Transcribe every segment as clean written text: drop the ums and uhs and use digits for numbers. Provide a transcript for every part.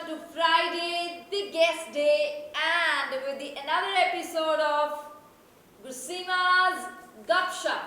to Friday, the guest day, and with another episode of Gusima's Gupshup.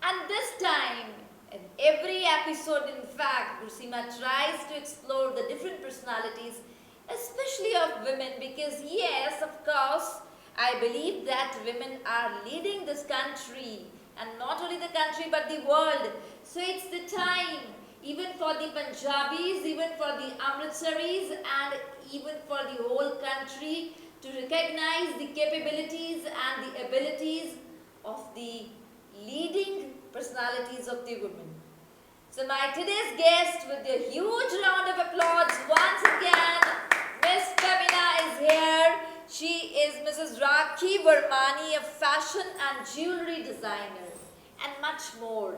And this time, in every episode, in fact, Gusima tries to explore the different personalities, especially of women, because yes, of course, I believe that women are leading this country, and not only the country but the world. So it's the time, even for the Punjabis, even for the Amritsaris, and even for the whole country, to recognize the capabilities and the abilities of the leading personalities of the women. So my today's guest, with a huge round of applause once again, Miss Femina is here. She is Mrs. Rakhi Vermani, a fashion and jewelry designer, and much more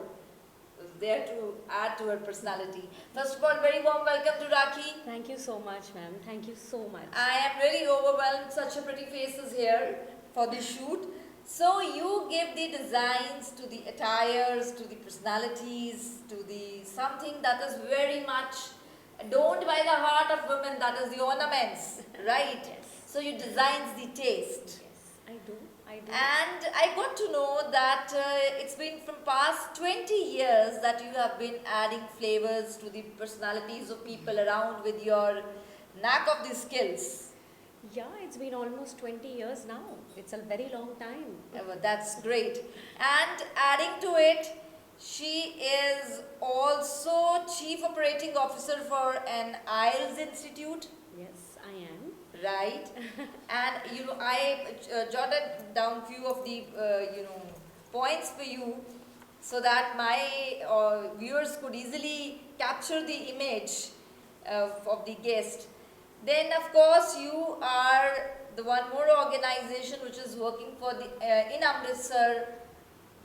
is there to add to her personality. First of all, very warm welcome to Rakhi. Thank you so much, ma'am. Thank you so much. I am really overwhelmed. Such a pretty faces here for the shoot. So you give the designs to the attires, to the personalities, to the something that is very much adorned by the heart of women. That is the ornaments, right? Yes. So you designs the taste. Yes, I do. I do. And I got to know that it's been from past 20 years that you have been adding flavors to the personalities of people around with your knack of the skills. Yeah, it's been almost 20 years now. It's a very long time. Well, that's great. And adding to it, she is also Chief Operating Officer for an IELTS Institute, Yes, I am. right? And you know, I jotted down few of the points for you, so that my viewers could easily capture the image of the guest. Then of course you are the one more organization which is working for the in Amritsar,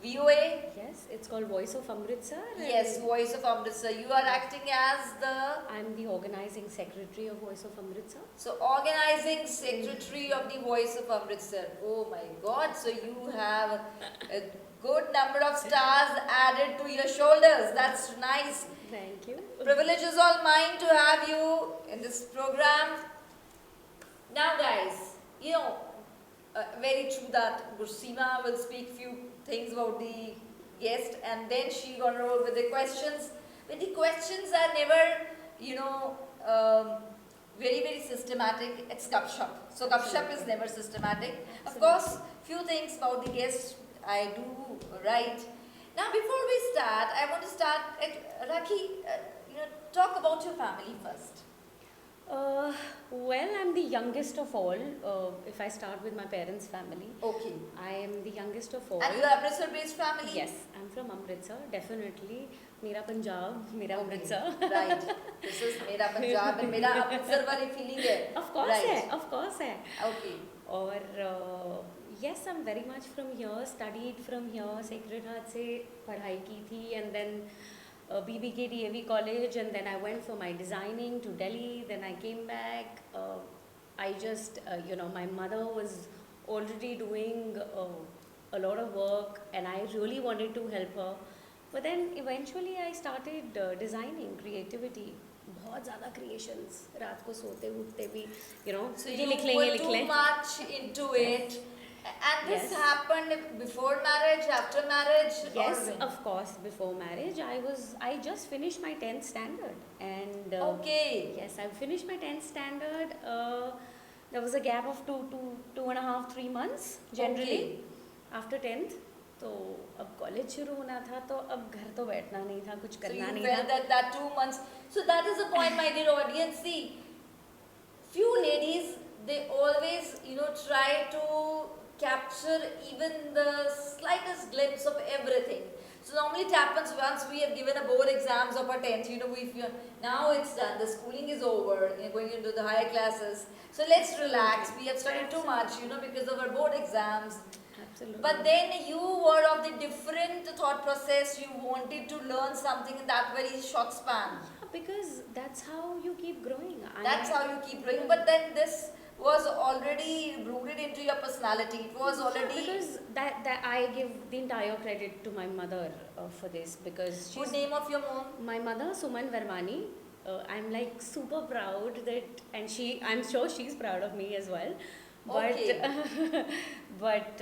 VOA. Yes, it's called Voice of Amritsar. and Yes, Voice of Amritsar. You are acting as the I'm the organizing secretary of Voice of Amritsar. so organizing secretary of the Voice of Amritsar. Oh my God! So you have a good number of stars added to your shoulders. That's nice. Thank you. Privilege is all mine to have you in this program. Now, guys, you know, very true that Gursima will speak few things about the guest, and then she gonna roll with the questions. But the questions are never, very systematic. It's gupshup. So gupshup is never systematic. Of course, few things about the guest I do right. Now, before we start, I want to start at Rakhi. Talk about your family first. Well, I'm the youngest of all. If I start with my parents' family, Okay. I am the youngest of all. And you are Amritsar-based family? Yes, I'm from Amritsar, definitely. Mera Punjab, mera Okay, Amritsar. right. This is Mera Punjab and Mera Amritsar wali feeling hai. Of course Right. है, of course है. Okay. और yes, I'm very much from here, studied from here, Sacred Heart से पढ़ाई की थी, and then BBK DAV college, and then I went for my designing to Delhi, then I came back. I just, my mother was already doing a lot of work, and I really wanted to help her. But then eventually I started designing, creativity. बहुत ज़्यादा creations, रात को सोते उठते भी, So ये you लिख लें, ये put लिख too लें. much into it. And this Yes. happened before marriage, after marriage? Yes, or when? of course. Before marriage, I just finished my 10th standard, and Okay. yes, I finished my 10th standard. There was a gap of two and a half, 3 months generally Okay. after 10th. तो अब college शुरू होना था, तो अब घर तो बैठना नहीं था, कुछ So करना you नहीं felt था. that 2 months. So that is the point, my dear audience. See, few ladies, they always, try to capture even the slightest glimpse of everything. So normally it happens once we have given a board exams of our 10th, we feel now it's done, the schooling is over, you're going into the higher classes. So let's relax. We have studied too much, because of our board exams. Absolutely. But then you were of the different thought process. You wanted to learn something in that very short span. Because that's how you keep growing. That's how you keep growing. But then this was already rooted into your personality. It was already. Because that I give the entire credit to my mother for this, because she's Good name of your mom? my mother, Suman Vermani. I'm like super proud that, and I'm sure she's proud of me as well. But Okay. but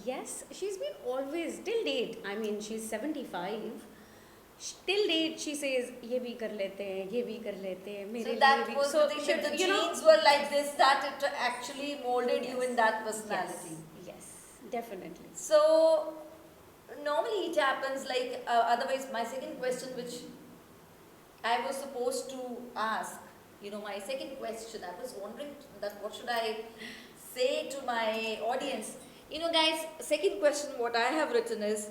yes, she's been always till date. I mean, she's 75. Till date, she says, "ये भी कर लेते हैं, ये भी कर लेते हैं, So मेरे लिए that भी." was the So thing, she, that the you know, genes were like this, that it actually molded you in that yes, personality. yes, definitely. So normally it happens like, otherwise my second question, which I was supposed to ask, my second question, I was wondering that what should I say to my audience. Guys, second question what I have written is,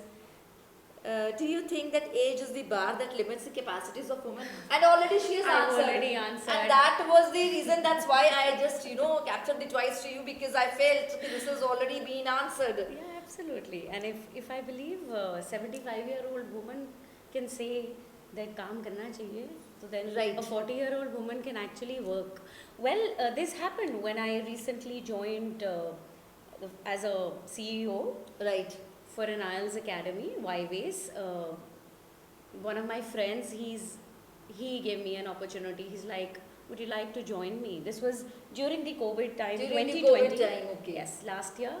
do you think that age is the bar that limits the capacities of women? And already she has I've answered. already answered. And that was the reason, that's why I just, captured it twice to you, because I felt okay, this has already been answered. Yeah, absolutely. And if I believe a 75-year-old woman can say that काम करना चाहिए, so then Right. a 40-year-old woman can actually work. Well, this happened when I recently joined as a CEO Right. for an IELTS Academy, YWAYS. One of my friends, he gave me an opportunity. He's like, would you like to join me? This was during the COVID time, During the 2020. COVID time, okay. Yes, last year.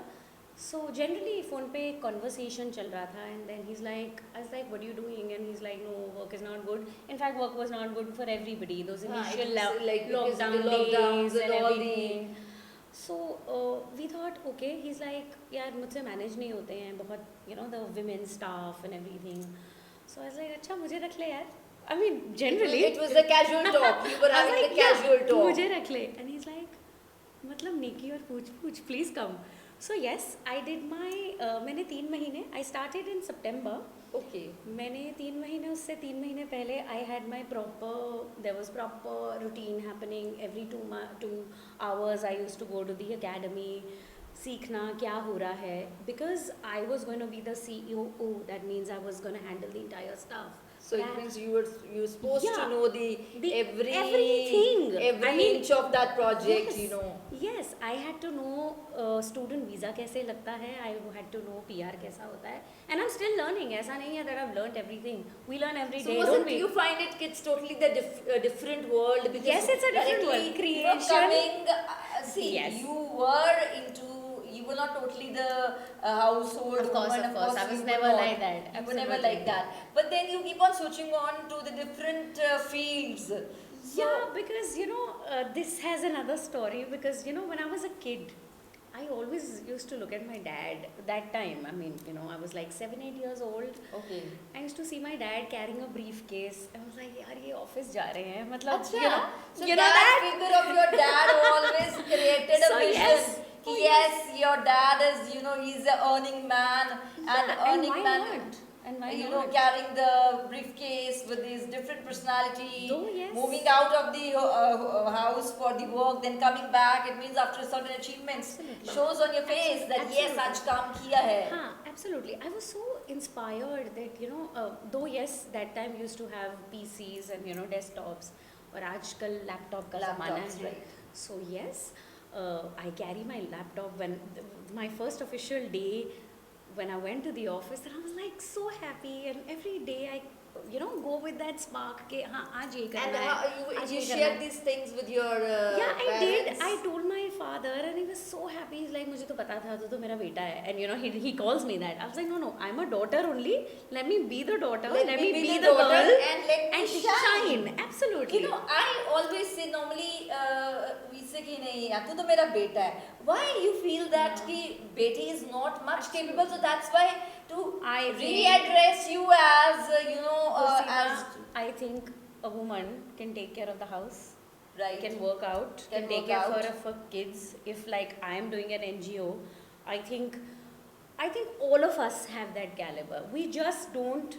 So generally, phone pe conversation chal raha tha, and then he's like, I was like, what are you doing? And he's like, no, work is not good. In fact, work was not good for everybody. Those initial Because of the lockdown lockdowns days and and all everything. So we thought, okay, he's like, यार मुझसे manage नहीं होते हैं बहुत, the women staff and everything. So I was like, अच्छा मुझे रख ले यार. I mean, generally. It was a casual talk. You were I was having like, the casual yeah, talk. मुझे रख ले. And he's like, मतलब नेकी और पूछ please come. So yes, I did my मैंने 3 महीने, I started in September. Okay. मैंने 3 महीने, उससे 3 महीने पहले I had my there was proper routine happening every 2 hours. I used to go to the academy, सीखना क्या हो रहा है, because I was going to be the CEO. That means I was going to handle the entire stuff. So it means you were supposed to know everything, every inch of that project, yes, Yes, I had to know student visa कैसे लगता है. I had to know PR कैसा होता है. And I'm still learning. ऐसा नहीं है that I've learned everything. We learn every day, don't we? Do you find it's totally the different world? Because Yes, it's a different world. Creation. Yes. You were not totally the household Of course, woman. of course. I was never like that. You were never like that. But then you keep on switching on to the different fields. Yeah, because this has another story. Because when I was a kid, I always used to look at my dad. That time, I mean, I was like 7-8 years old. Okay. I used to see my dad carrying a briefcase. I was like, यार ये office जा रहे हैं. मतलब, so that figure of your dad always created a vision. Yes. Yes, your dad is, he's an earning man, and earning why man. not? And why not? Carrying the briefcase with his different personality, yes. moving out of the house for the work, then coming back. It means after certain achievements, Absolutely. shows on your face that yes, aaj kaam kiya hai. Absolutely. I was so inspired that though yes, that time used to have PCs and desktops, और आजकल laptop का ज़माना है. Right. So yes, I carry my laptop when my first official day. When I went to the office, and I was like so happy, and every day I go with that spark ke हाँ आज ये करना है. And you shared these things with your yeah, I parents? did. I told my father, and he was so happy. He's like, मुझे तो पता था तो मेरा बेटा है. And he calls me that. I was like, no, I'm a daughter only. Let me be the daughter. Let me be the daughter girl, and let me shine. Absolutely. I always say normally we say कि नहीं यार तू तो मेरा बेटा है. Why you feel that कि बेटी is not much capable, so that's why I readdress you as as I think a woman can take care of the house, right, can work out, can take care of her kids. If like I am doing an NGO, I think all of us have that caliber. We just don't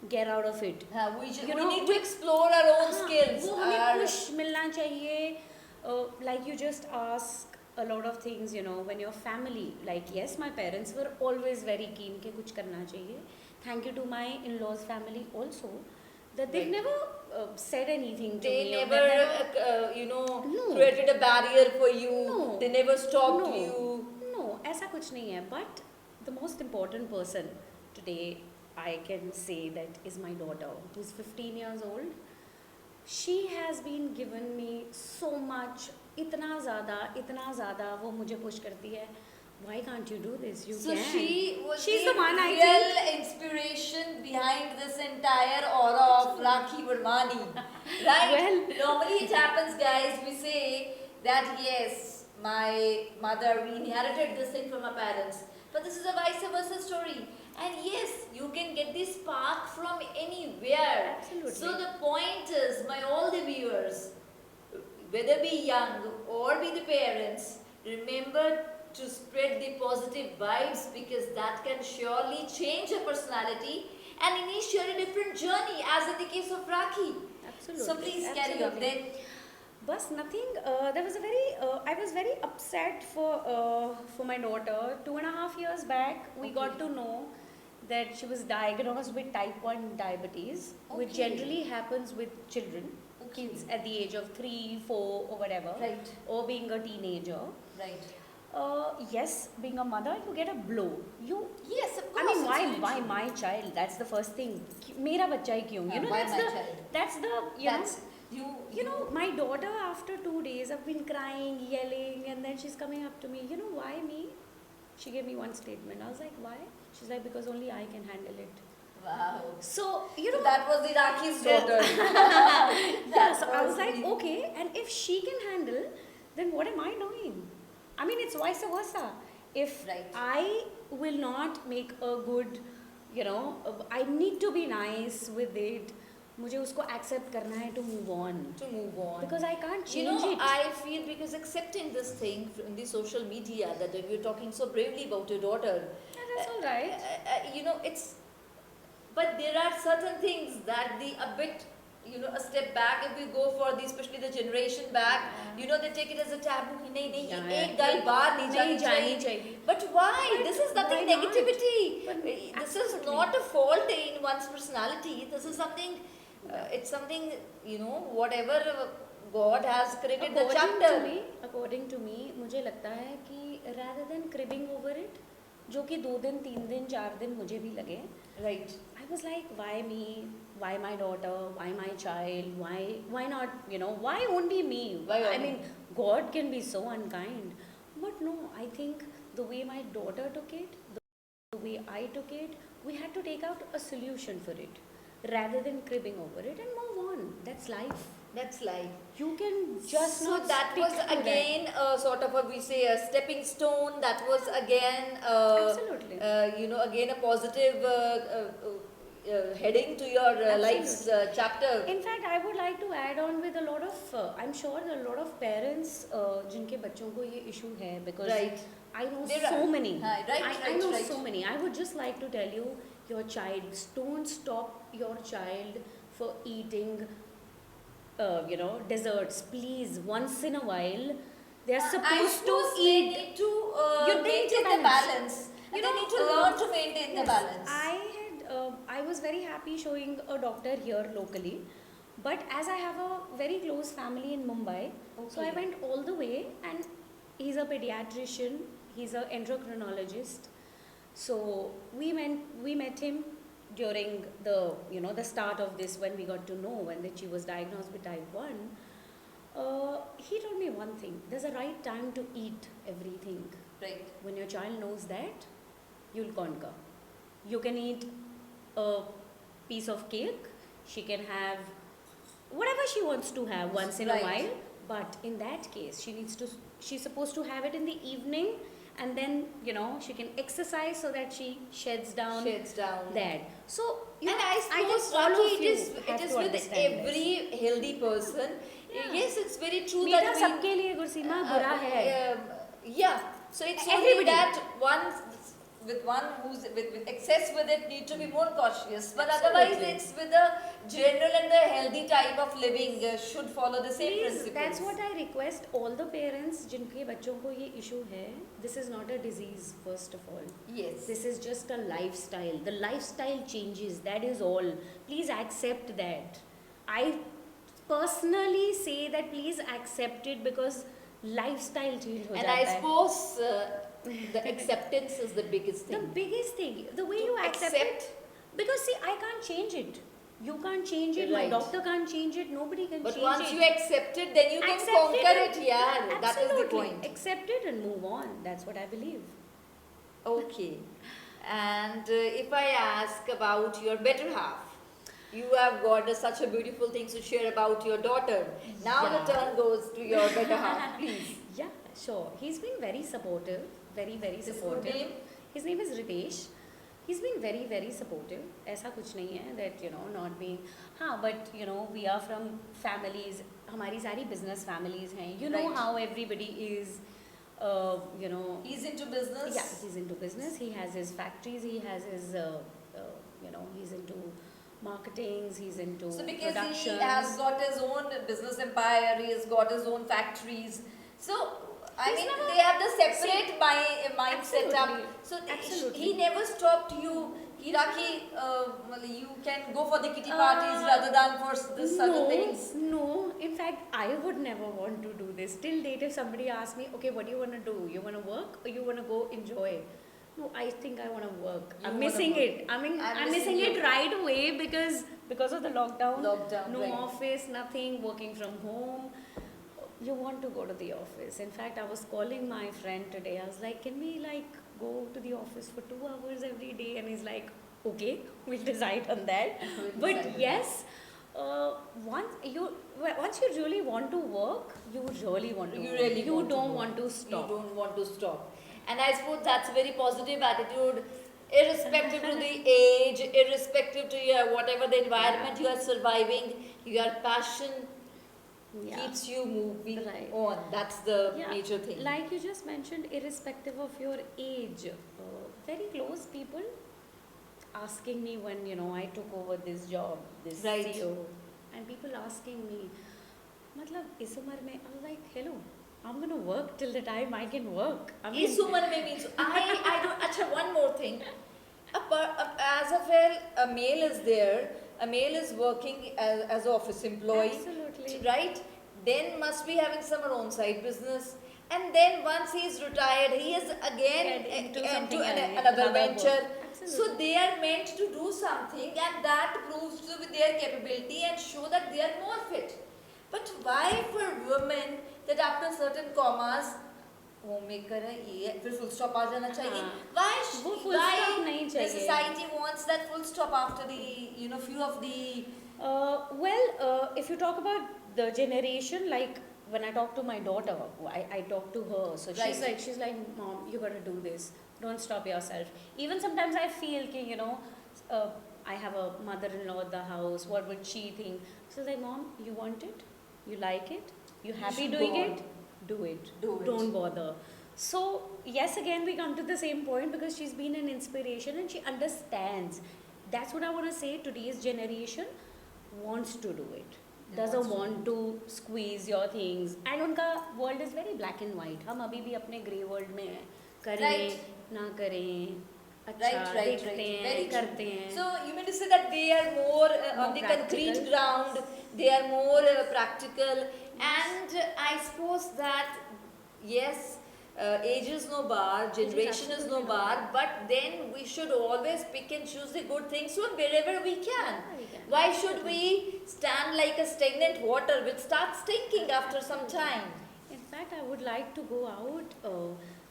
get out of it. We need to explore our own skills. वो हमें push मिलना चाहिए. Like you just ask a lot of things, when your family, like yes, my parents were always very keen कि कुछ करना चाहिए. Thank you to my in-laws family also, that they've never said anything to me. They never, created a barrier for you. No. They never stopped you. No, ऐसा कुछ नहीं है. But the most important person today, I can say that is my daughter, who's 15 years old. she has been given me so much, इतना ज़्यादा वो मुझे push करती है. Why can't you do this? You So can. she was She's the the one I real think. inspiration behind this entire aura of Rakhi Varmani, right? Well. Normally it happens, guys. We say that yes, my mother, we inherited this thing from our parents, but this is a vice versa story. And yes, you can get this spark from anywhere. Absolutely. So the point is, my all the viewers, whether be young or be the parents, remember to spread the positive vibes, because that can surely change a personality and initiate a different journey, as in the case of Rakhi. Absolutely. So please carry on. Absolutely. Then Bus nothing. There was a very. I was very upset for my daughter. 2.5 years back, we got Okay. to know that she was diagnosed with type 1 diabetes, which Okay. generally happens with children, Okay. kids at the age of 3, 4, or whatever, Right. or being a teenager. Right. Yes, being a mother, you get a blow. You. Yes, of course. I mean, it's really why true. my child? That's the first thing. मेरा बच्चा ही क्यों? You know, Why that's my the child? that's the That's you know, my daughter, after 2 days, I've been crying, yelling, and then she's coming up to me. You know why me? She gave me one statement. I was like, why? She's like, because only I can handle it. Wow. So you So know. that was the Rakhi's daughter. Yeah. So I was like, the- okay, and if she can handle, then what am I doing? I mean, it's vice versa. If Right. I will not make a good, you know, I need to be nice with it. मुझे उसको accept करना है to move on. To move on. Because I can't You change know, it. I feel, because accepting this thing in the social media, that you're talking so bravely about your daughter. Yeah, that's all right. You know, it's. But there are certain things that a bit, you know, a step back, if we go for the, especially the generation back, Yeah. you know, they take it as a taboo. नहीं नहीं, Yeah, ये yeah. एक गल बाहर नहीं नहीं जानी जानी चाहिए. चाहिए. But why? But This is nothing why not? negativity. But This is absolutely. not a fault in one's personality. This is something. It's something, you know, whatever God has created the chapter. According to me, मुझे लगता है कि rather than cribbing over it, जो कि 2 दिन, 3 दिन, 4 दिन मुझे भी लगे, Right. I was like, why me? Why my daughter? Why my child? Why not? You know, why only me? Why I only? mean, God can be so unkind, but no. I think the way my daughter took it, the way I took it, we had to take out a solution for it, rather than cribbing over it and move on. That's life. That's life. You can just So not that stick was to again sort of we say a stepping stone. That was again Absolutely. You know, again a positive heading to your life's chapter. In fact, I would like to add on with a lot of, I'm sure a lot of parents जिनके बच्चों को ये issue है, because Right. I know There so are- many. Right, I right, know right. so many. I would just like to tell you, your child, don't stop your child for eating, you know, desserts. Please, once in a while, they're I supposed to suppose they eat. need to They need to maintain the balance. balance. You They know, need to learn to maintain the Yes, balance. I was very happy showing a doctor here locally, but as I have a very close family in Mumbai, so I Okay. went all the way, and he's a pediatrician, he's an endocrinologist. So we met him during the, you know, the start of this, when we got to know when that she was diagnosed with type 1. He told me one thing: there's a right time to eat everything. Right. When your child knows that, you'll conquer. You can eat a piece of cake, she can have whatever she wants to have once in a Right. while, but in that case, she's supposed to have it in the evening, and then, you know, she can exercise so that she sheds down Shades down. that. So, you And know, I suppose guess all Rakhi, of it you is have it is to with understand this. every healthy person. Yeah. Yes, it's very true मीठा that सबके लिए गुरसीमा बुरा है. Yeah, so it's only Everybody. that one who's with excess with it need to be more cautious. But Absolutely. otherwise, it's with the general and the healthy type of living should follow the same Please, principles. that's what I request all the parents जिनके बच्चों को ये issue है. This is not a disease, first of all. Yes. This is just a lifestyle. The lifestyle changes. That is all. Please accept that. I personally say that please accept it, because lifestyle change हो And जाता I है. suppose the acceptance is the biggest The thing. biggest thing, the way To you accept it, because see, I can't change it. You can't change it. My Right. doctor can't change it. Nobody can But change once it. you accept it, then you can Accept conquer it. it. Yeah, that is the Absolutely. point. Accept it and move on. That's what I believe. Okay. And if I ask about your better half, you have got such a beautiful things to share about your daughter. Now Yeah. the turn goes to your better half, please. Yeah, sure. He's been very supportive. Very, very His supportive. name? His name is Ritesh. He's been very, very supportive. ऐसा कुछ नहीं है that not being. हाँ, but we are from families. हमारी सारी business families हैं. You know Right. how everybody is. He's into business. Yeah, he's into business. He has his factories. He has his he's into marketings. He's into So because productions. he has got his own business empire, he has got his own factories. So I He's mean, never- they have the separate mind setup. Absolutely. So Absolutely. he never stopped you. Ki Rakhi, you can go for the kitty parties rather than for this certain things. No, in fact, I would never want to do this. Till date, if somebody asks me, okay, what do you want to do? You want to work or you want to go enjoy? No, I think I want to work. You I'm wanna missing work. it. I mean, I'm I'm missing missing it you. right away because of the lockdown. Lockdown, No right. office, nothing, working from home. You want to go to the office. In fact, I was calling my friend today. I was like, can we go to the office for 2 hours every day? And he's like, okay, we'll decide on that. We'll But decide on yes, once you really want to work, you really want to You work. really You want to don't work. want to stop. You don't want to stop. And I suppose that's a very positive attitude, irrespective to the age, irrespective to your whatever the environment you are surviving, your passion Yeah. keeps you moving Right. on. That's the Yeah, major thing. like you just mentioned, irrespective of your age, very close people asking me when I took over this job, this Right. CEO, and people asking me, मतलब इस उम्र में, I was like, hello, I'm gonna work till the time I can work. I mean, इस उम्र में means I don't. अच्छा, one more thing. As a male is there, a male is working as an office employee. Absolutely. Right? Then must be having some own side business. And then once he is retired, he is again Get into into something else, another another venture. work. So Absolutely. they are meant to do something, and that proves to be their capability and show that they are more fit. But why for women that after certain commas homemaker है ये फिर full stop आ जाना चाहिए? हाँ, Why वो full stop नहीं the चाहिए. society wants that full stop after the few of the If you talk about the generation, like when I talk to my daughter, I talk to her. So Right. she's like, Mom, you got to do this. Don't stop yourself. Even sometimes I feel, I have a mother-in-law at the house. What would she think? So like, Mom, you want it? You like it? You happy should doing go it? on. Do it. Do it. Don't bother. So yes, again we come to the same point because she's been an inspiration and she understands. That's what I want to say. Today's generation wants to do it. They Doesn't wants want to squeeze your things. And उनका world is very black and white. हम अभी भी अपने grey world में हैं. करें, Right. ना करें. अच्छा, right. देखते हैं, Very true. करते हैं. So you mean to say that they are more on More the practical. concrete ground, they are more practical, and I suppose that yes, age is no bar, generation is no absolutely no bar, but then we should always pick and choose the good things from wherever we can. Yeah, we can. Why should we stand like a stagnant water which starts stinking after some time? In fact, I would like to go out.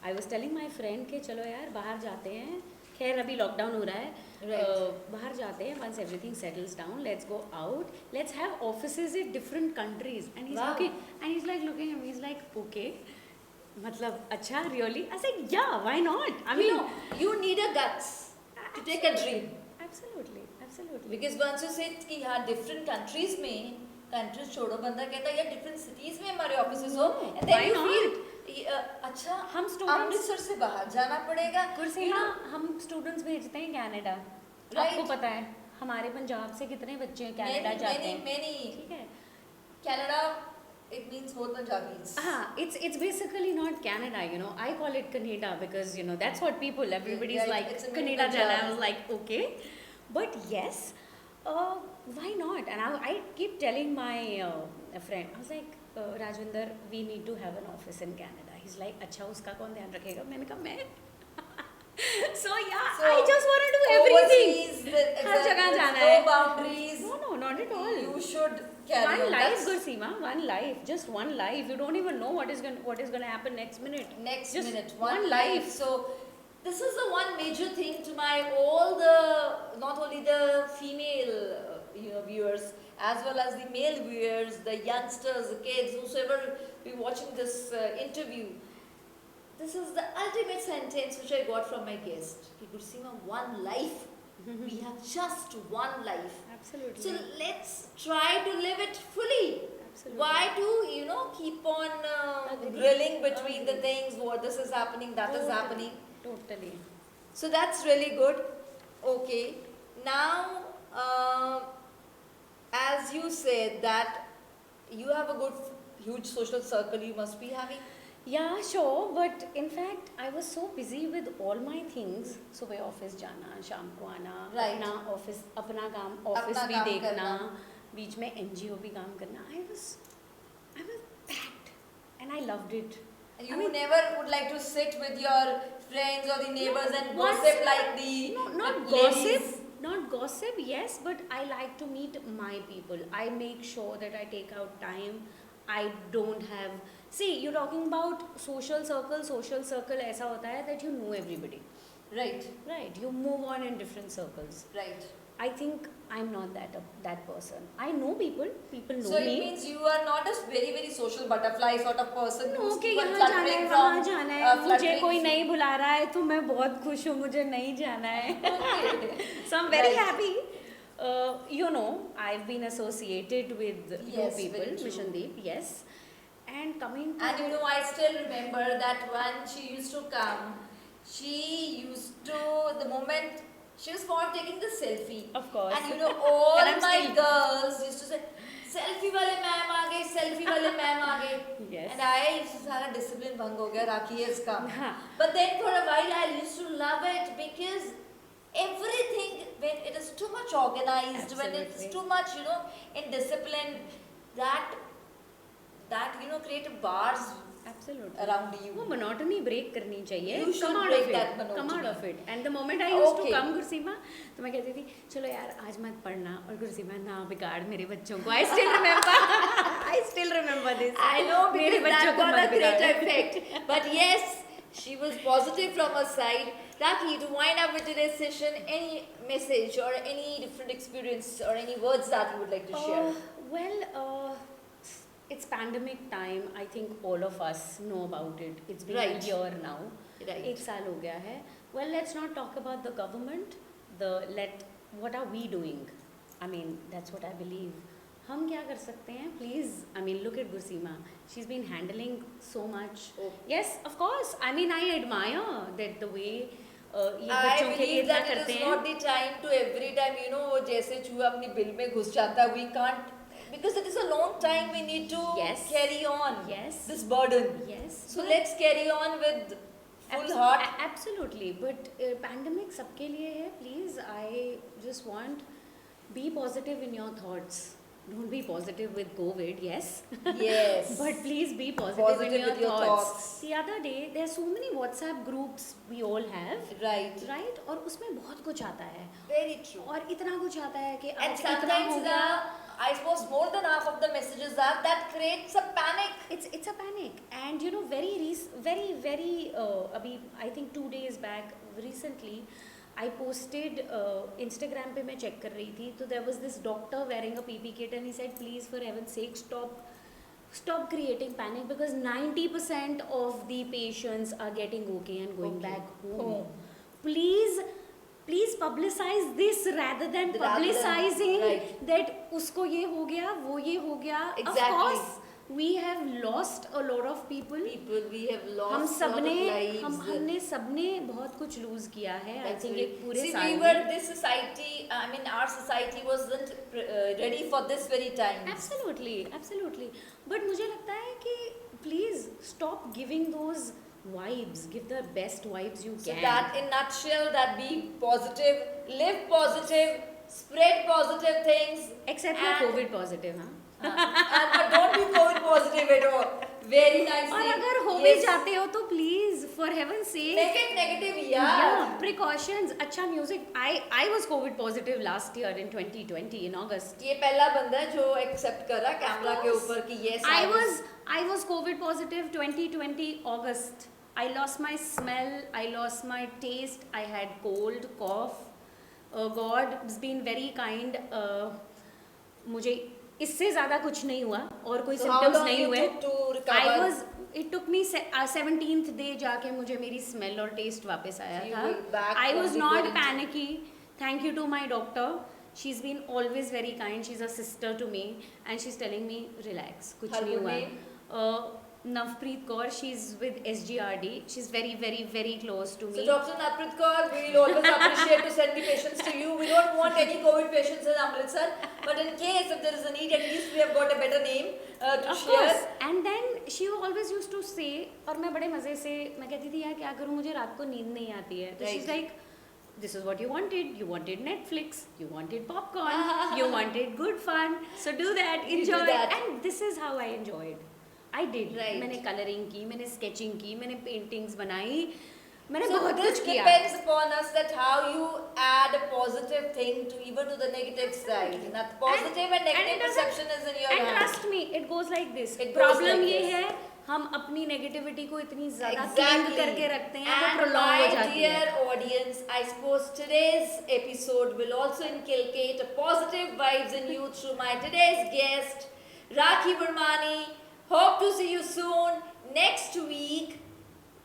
I was telling my friend कि चलो यार बाहर जाते हैं. खैर अभी lockdown हो रहा है. Right. बाहर जाते हैं. Once everything settles down, let's go out. Let's have offices in different countries. And he's Wow. looking, and he's like looking at me. He's like, okay. मतलब अच्छा really? I said yeah, why not? I mean, you need a guts to take a dream. Absolutely, absolutely. Because once you say कि हाँ different countries में countries छोड़ो बंदा कहता है यार different cities में हमारे offices हो No, and then why you not? feel अच्छा हम students अमृतसर से बाहर जाना पड़ेगा कुर्सेना हम स्टूडेंट्स भेजते हैं कनाडा. Right. आपको पता है हमारे पंजाब से कितने बच्चे कनाडा जाते हैं. many ठीक है. Canada it means both Punjabis. It's basically not Canada, I call it Canada because that's what people, everybody's Right, like it's a mini Canada Jana. I Punjab. was like okay, but yes, why not? And I keep telling my friend, I was like Rajwinder, we need to have an office in Canada. He's like अच्छा उसका कौन ध्यान रखेगा? मैंने कहा मैं. So yeah, So, I just want to do everything. Overseas, हर जगह जाना no है. boundaries. No, not at all. You should carry One on. life, That's Gursima, one life, just one life. You don't even know what is going to happen next minute. next Just minute, one one life. So this is the one major thing to my all the, not only the female viewers, as well as the male viewers, the youngsters, the kids, whosoever be watching this interview. This is the ultimate sentence which I got from my guest. Ki Gursima, one life. We have just one life. Absolutely. So let's try to live it fully. Absolutely. Why to keep on Agree. drilling between the Agree. things, what this is happening, that is Totally. happening. Totally. So that's really good. Okay, now as you said that you have a good huge social circle you must be having. Yeah, sure. But in fact, I was so busy with all my things. सुबह office जाना, शाम को आना, Right. अपना office, अपना काम office अपना भी काम देखना, करना। बीच में NGO भी काम करना. I was packed, and I loved it. You I mean, never would like to sit with your friends or the neighbors and once gossip in a- like the No, not the ladies. gossip. Not gossip, yes, but I like to meet my people. I make sure that I take out time. I don't have. See, you're talking about social circle. Social circle ऐसा होता है that you know everybody. Right, Right. You move on in different circles. right. I think I'm not that person. I know people. People know So me. it means you are not a very very social butterfly sort of person No, who's कि keep on यहाँ जाना है, fluttering वहाँ from, जाना है, मुझे fluttering कोई from- नहीं बुला रहा है तो मैं बहुत खुश हूँ, मुझे नहीं जाना है. So I'm very Right. happy. I've been associated with you Yes, people, very true. Mishandeep, yes. And coming to And I still remember that when she used to come, she used to, the moment she was for taking the selfie. Of course. And all And I'm my still- girls used to say, selfie wale ma'am aa gaye, selfie wale ma'am aa gaye. Yes. And I, सारा discipline भंग हो गया, Rakhi has come. हाँ. But then for a while I used to love it because everything, when it is too much organized, when it's Absolutely. too much, in discipline, that create bars Absolutely. around you. वो monotony break करनी चाहिए. You should Come out break of it. that monotony. Come out of it. And the moment I used to Okay. come Gursima, तो मैं कहती थी चलो यार आज मत पढ़ना और गुरसीमा ना बिगाड़ मेरे बच्चों को. I still remember. I still remember this. I know मेरे because बच्चों that को got a मत great बिगाड़. effect. But yes, she was positive from her side. Rakhi, to wind up with today's session, any message or any different experience or any words that you would like to share? It's pandemic time. I think all of us know about it. It's been Right. a year now. Right. 1 साल हो गया है. Well, let's not talk about the government. What are we doing? I mean, that's what I believe. हम क्या कर सकते हैं? Please, I mean, look at Gursima. She's been handling so much. Oh. Yes, of course. I mean, I admire that the way ये I बच्चों के लिए believe इतना that it करते is हैं. not the time to every time, वो जैसे चूहा अपनी बिल में घुस जाता है, we can't, because it is a long time we need to Yes. carry on Yes. this burden. Yes. So but- let's carry on with full heart. Absolutely, but pandemic सबके लिए है. Please, I just want be positive in your thoughts. Don't be positive with COVID, yes. Yes. But please be positive, Positive in your, with your thoughts. thoughts. The other day, there are so many WhatsApp groups we all have, Right. right? और उसमें बहुत कुछ आता है. Very true. और इतना कुछ आता है कि And आज इतना हो sometimes गया. I suppose more than half of the messages that creates a panic. It's a panic, and very अभी I think 2 days back recently I posted Instagram पे मैं check कर रही थी तो there was this doctor wearing a PP kit and he said please for heaven's sake stop creating panic because 90% of the patients are getting okay and going Okay. back home. Home. Please publicize this rather than Rather than- publicizing right. that उसको ये हो गया वो ये हो गया. Exactly. Of course we have lost a lot of people. We have lost हम a lot of सबने lives. हमने सबने बहुत कुछ lose किया है. I That's think very- एक पूरे See, साल we में. were this society. I mean, our society wasn't ready for this very time. Absolutely. But मुझे लगता है कि please stop giving those vibes. Give the best vibes you So can. that in nutshell, that be positive, live positive, spread positive things. Except you're and- COVID positive, हाँ. and don't be COVID positive at all. Very nice. और thing. अगर हो भी Yes. जाते हो तो please for heaven's sake. Make it negative, yeah. Yeah, precautions. अच्छा music. I was COVID positive last year in 2020 in August. ये पहला बंदा है जो एक्सेप्ट कर रहा है कैमरा के ऊपर कि yes I was COVID positive 2020 August. I lost my smell, I lost my taste, I had cold, cough. God has been very kind. मुझे इससे ज़्यादा कुछ नहीं हुआ और कोई So how symptoms long नहीं you हुए. took to recover? It took me 17th day जाके मुझे मेरी smell और taste वापस आया So you था. went back I from was the not quarantine. panicky. Thank you to my doctor. She's been always very kind. She's a sister to me and she's telling me relax. कुछ Her नहीं good हुआ. name? Navpreet Kaur. She's with SGRD. She's very very very close to me. So Dr. Navpreet Kaur, we'll always appreciate to send the patients to you. We don't want any COVID patients in Amritsar, but in case if there is a need, at least we have got a better name to Of share. course. And then she always used to say, और मैं बड़े मज़े से मैं कहती थी यार क्या करूँ मुझे रात को नींद नहीं आती है. So she's like, this is what you wanted Netflix, you wanted popcorn, you wanted good fun, so do that, You do enjoy. that. And this is how I enjoyed. I did. Right. मैंने colouring की, मैंने sketching की, मैंने paintings बनाई, मैंने So बहुत this कुछ किया. depends upon us that how you add a positive thing to even to the negative side. And that positive and negative it doesn't- perception is in your And hand. trust me, it goes like this. It goes Problem like ये this. है हम अपनी negativity को इतनी ज़्यादा Exactly. Cling करके रखते हैं तो And प्रोलॉन्ग हो my जाती है. dear audience, I suppose today's episode will also inculcate a positive vibes in you through my today's guest, Rakhi Burmani. Hope to see you soon next week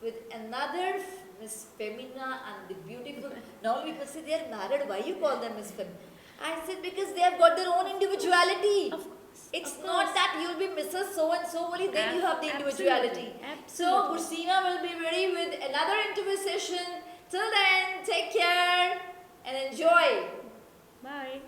with another Miss Femina and the beautiful. Now people say they are married. Why you call them Miss Fem? I said because they have got their own individuality. Of course. It's of not course. that you'll be Mrs. So and so only then you have the individuality. Absolutely. So Gursima will be ready with another interview session. Till then, take care and enjoy. Bye.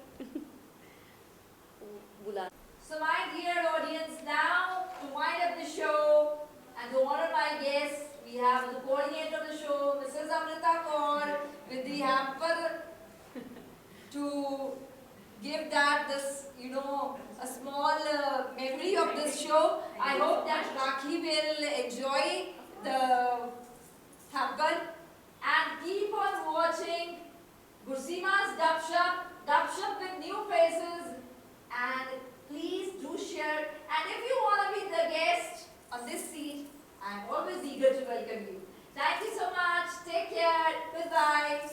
So my dear audience, now to wind up the show and to honor my guests, we have the coordinator of the show, Mrs. Amrita Kaur, with the hamper to give that this, a small memory of this show. I hope that Rakhi will enjoy the hamper and keep on watching Gursima's Dub Shop with new faces, and please do share. And if you want to be the guest on this seat, I'm always eager to welcome you. Thank you so much. Take care. Goodbye.